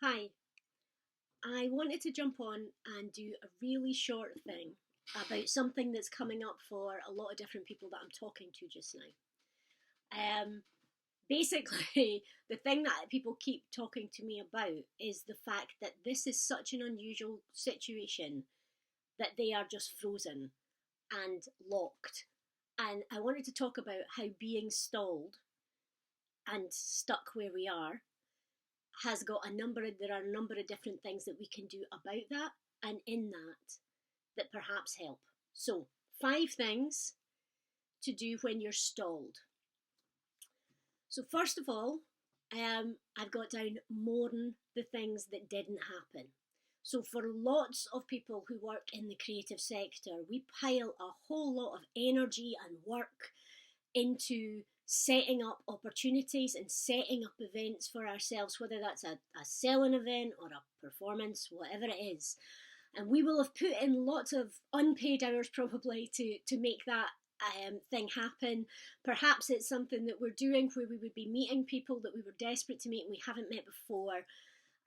Hi, I wanted to jump on and do a really short thing about something that's coming up for a lot of different people that I'm talking to just now. Basically, the thing that people keep talking to me about is the fact that this is such an unusual situation that they are just frozen and locked. And I wanted to talk about how being stalled and stuck where we are has got there are a number of different things that we can do about that and in that perhaps help. So, 5 things to do when you're stalled. So, first of all, I've got down mourn the things that didn't happen. So, for lots of people who work in the creative sector, we pile a whole lot of energy and work into setting up opportunities and setting up events for ourselves, whether that's a selling event or a performance, whatever it is. And we will have put in lots of unpaid hours probably to make that thing happen. Perhaps it's something that we're doing where we would be meeting people that we were desperate to meet and we haven't met before.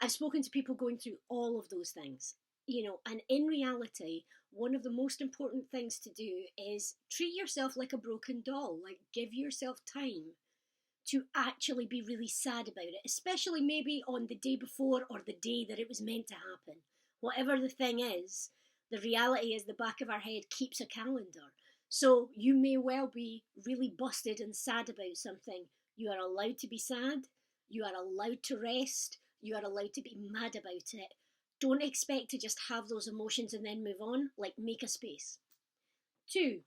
I've spoken to people going through all of those things, and in reality, one of the most important things to do is treat yourself like a broken doll, like give yourself time to actually be really sad about it, especially maybe on the day before or the day that it was meant to happen. Whatever the thing is, the reality is the back of our head keeps a calendar. So you may well be really busted and sad about something. You are allowed to be sad. You are allowed to rest. You are allowed to be mad about it. Don't expect to just have those emotions and then move on. Like, make a space. 2,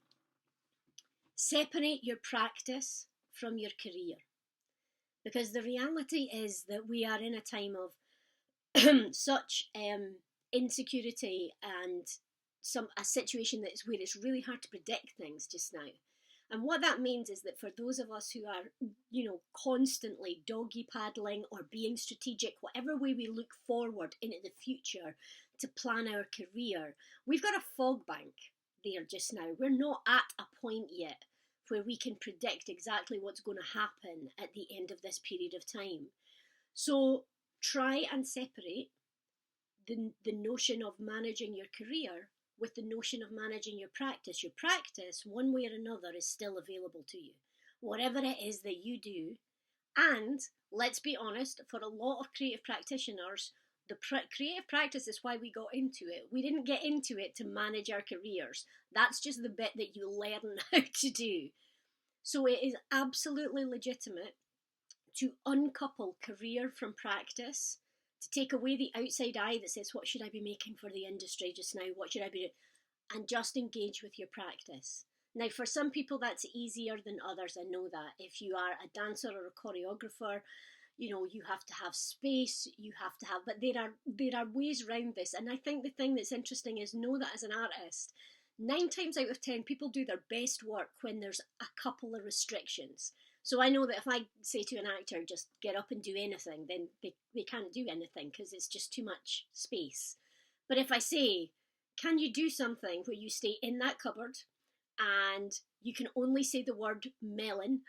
separate your practice from your career. Because the reality is that we are in a time of such insecurity and a situation that's where it's really hard to predict things just now. And what that means is that for those of us who are, constantly doggy paddling or being strategic, whatever way we look forward into the future to plan our career, we've got a fog bank there just now. We're not at a point yet where we can predict exactly what's going to happen at the end of this period of time. So try and separate the notion of managing your career with the notion of managing your practice. Your practice, one way or another, is still available to you. Whatever it is that you do, and let's be honest, for a lot of creative practitioners, the creative practice is why we got into it. We didn't get into it to manage our careers. That's just the bit that you learn how to do. So it is absolutely legitimate to uncouple career from practice, to take away the outside eye that says, what should I be making for the industry just now? What should I be doing? And just engage with your practice. Now, for some people, that's easier than others. I know that. If you are a dancer or a choreographer, you have to have space, but there are ways around this. And I think the thing that's interesting is know that as an artist, 9 times out of 10, people do their best work when there's a couple of restrictions. So I know that if I say to an actor, just get up and do anything, then they can't do anything because it's just too much space. But if I say, can you do something where you stay in that cupboard and you can only say the word melon,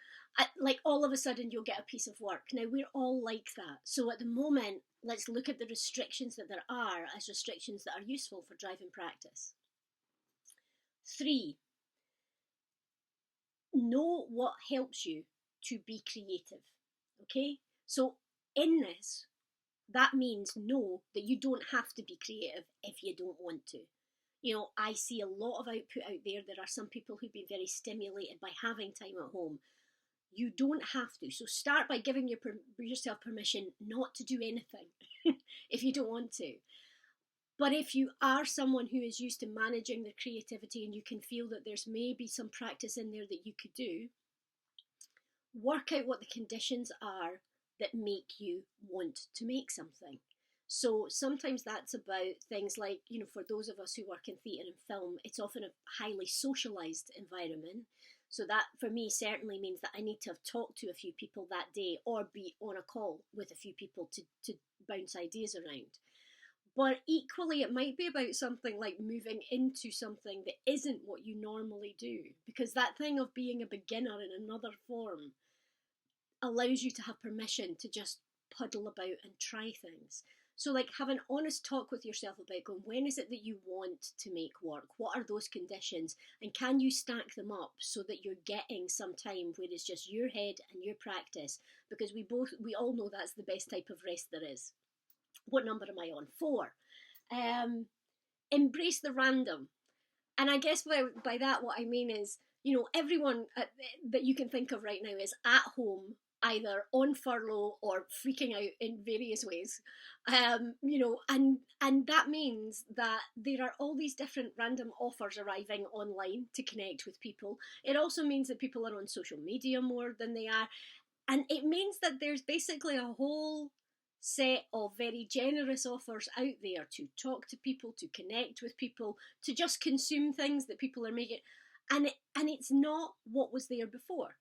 like all of a sudden you'll get a piece of work. Now, we're all like that. So at the moment, let's look at the restrictions that there are as restrictions that are useful for driving practice. 3, know what helps you to be creative. Okay? So in this, that means know that you don't have to be creative if you don't want to. I see a lot of output out there. There are some people who've been very stimulated by having time at home. You don't have to. So start by giving yourself permission not to do anything if you don't want to. But if you are someone who is used to managing their creativity and you can feel that there's maybe some practice in there that you could do, work out what the conditions are that make you want to make something. So sometimes that's about things like, for those of us who work in theatre and film, it's often a highly socialised environment. So that for me certainly means that I need to have talked to a few people that day or be on a call with a few people to bounce ideas around. But equally, it might be about something like moving into something that isn't what you normally do. Because that thing of being a beginner in another form allows you to have permission to just puddle about and try things. So, like, have an honest talk with yourself about going, when is it that you want to make work? What are those conditions? And can you stack them up so that you're getting some time where it's just your head and your practice? Because we all know that's the best type of rest there is. What number am I on? 4. Embrace the random. And I guess by that, what I mean is, everyone that you can think of right now is at home, either on furlough or freaking out in various ways. And that means that there are all these different random offers arriving online to connect with people. It also means that people are on social media more than they are. And it means that there's basically a whole set of very generous offers out there to talk to people, to connect with people, to just consume things that people are making. And it's not what was there before.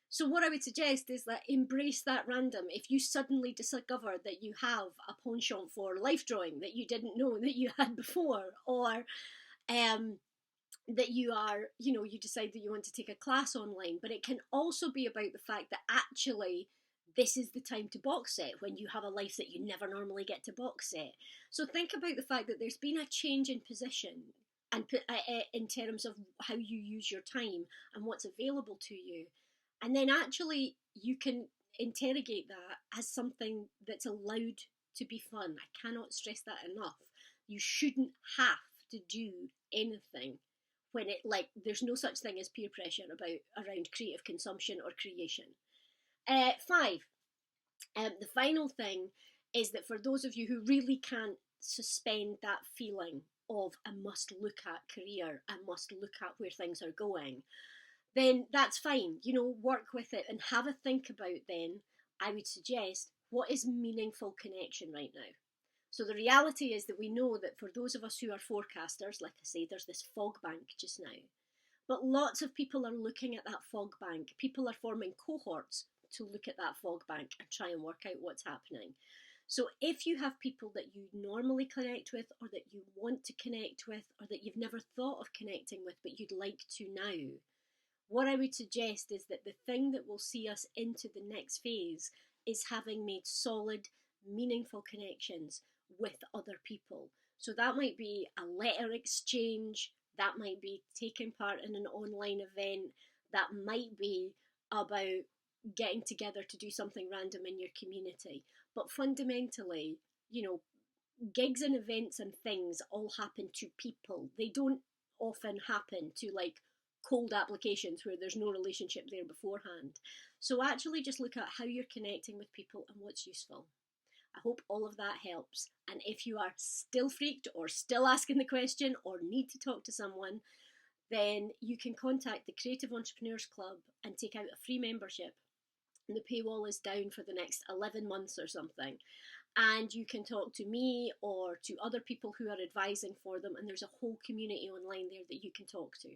So what I would suggest is that embrace that random. If you suddenly discover that you have a penchant for life drawing that you didn't know that you had before, or that you decide that you want to take a class online, but it can also be about the fact that actually this is the time to box set when you have a life that you never normally get to box set. So think about the fact that there's been a change in position and in terms of how you use your time and what's available to you. And then actually you can interrogate that as something that's allowed to be fun. I cannot stress that enough. You shouldn't have to do anything when there's no such thing as peer pressure around creative consumption or creation. 5. The final thing is that for those of you who really can't suspend that feeling of a must look at career, I must look at where things are going, then that's fine. Work with it and have a think about then, I would suggest, what is meaningful connection right now? So the reality is that we know that for those of us who are forecasters, like I say, there's this fog bank just now. But lots of people are looking at that fog bank. People are forming cohorts to look at that fog bank and try and work out what's happening. So if you have people that you normally connect with, or that you want to connect with, or that you've never thought of connecting with but you'd like to now, what I would suggest is that the thing that will see us into the next phase is having made solid, meaningful connections with other people. So that might be a letter exchange, that might be taking part in an online event, that might be about getting together to do something random in your community. But fundamentally, gigs and events and things all happen to people. They don't often happen to cold applications where there's no relationship there beforehand. So actually just look at how you're connecting with people and what's useful. I hope all of that helps. And if you are still freaked or still asking the question or need to talk to someone, then you can contact the Creative Entrepreneurs Club and take out a free membership. And the paywall is down for the next 11 months or something. And you can talk to me or to other people who are advising for them. And there's a whole community online there that you can talk to.